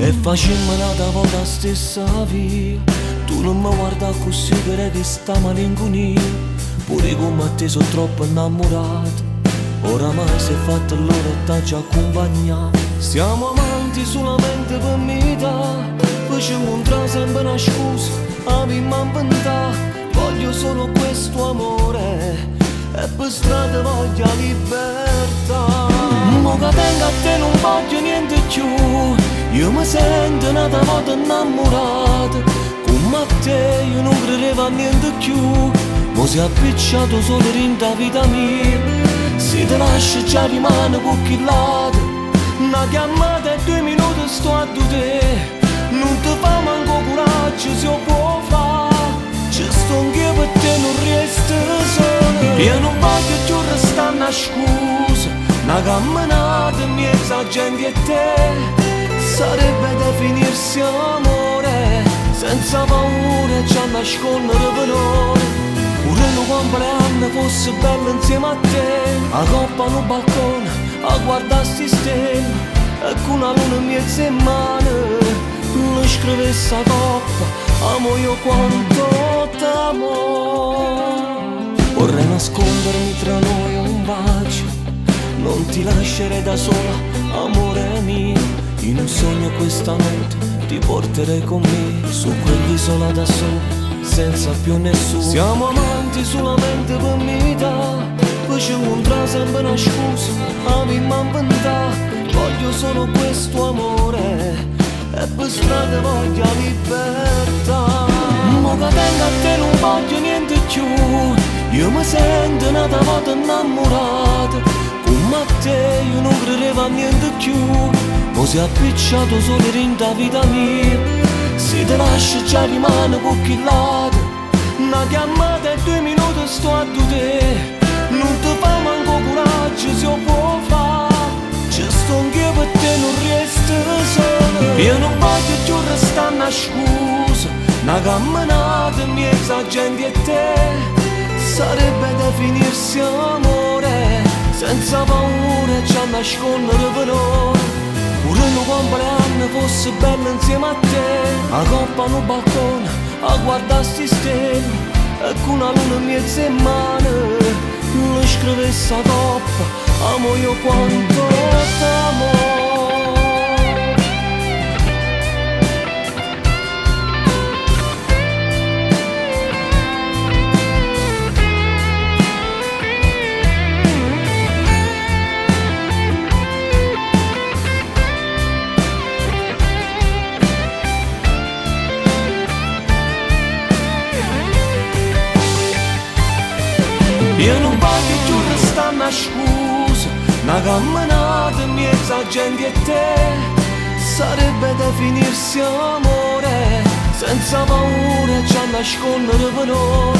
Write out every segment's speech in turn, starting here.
E facemmo un'altra volta stessa via. Tu non mi guarda così per questa malinconia. Pure come a te sono troppo innamorato. Oramai sei fatto l'ora e t'ha già accompagnato. Siamo amanti solamente per metà. Facciamo sempre una scusa, abbiamo inventato. Voglio solo questo amore e per strada voglio la libertà. Mo che vengo a te non voglio niente più. Io mi sento un'altra volta innamorato. Come a te io non credevo a niente più. Mo si è appicciato solo in da vita mia. Se ti lascio già rimane qualche lato. Una chiamata e 2 minuti sto a te. Non ti fa manco coraggio se lo può fare. Ci sto anch'io per te non resta solo. Io non voglio più restare una scusa. Una camminata in mezzo a gente e te. Sarebbe da finirsi amore, senza paura c'è a nascondere valore. Pure un compleanno fosse bello insieme a te. A coppa no balcone, a guardare sti stelle. E con una luna in mezzo in mano, non scrivesse a coppa, amo io quanto t'amo. Vorrei nascondermi tra noi un bacio. Non ti lascerei da sola, amore mio. In un sogno questa notte ti porterei con me su quell'isola da solo, senza più nessuno. Siamo amanti solamente per metà. Facciamo sempre una scusa, abbiamo inventato. Voglio solo questo amore e per strada voglio la libertà. Mo che vengo a te non voglio niente più. Io mi sento un'altra volta innamorato. Come a te io non credevo a niente più. Mo si è appicciato solo in da vita mia. Se ti lascio già rimane qualche lato. Una chiamata e 2 minuti sto a te. Non ti fa manco coraggio se lo può fare. Ci sto anch'io per te non resta solo. Io non voglio più restare una scusa. Una camminata in mezzo a gente e te. Sarebbe da finirsi amore, senza paura c'è a nascondere valore. Pure un compleanno fosse bello insieme a te. A coppa no balcone, a guardare sti stelle. E con una luna in mezzo in mano, non scrivesse a coppa, amo io quanto t'amo. Io non voglio più restare una scusa. Una camminata in mezzo a gente e te. Sarebbe da finirsi amore, senza paura c'è a nascondere valore.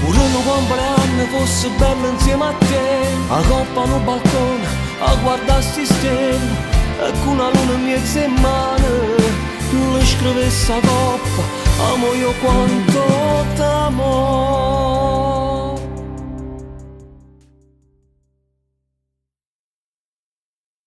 Pure un compleanno fosse bello insieme a te. A coppa no balcone, a guardare sti stelle. E con una luna in mezzo in mano, non scrivesse a coppa, amo io quanto t'amo.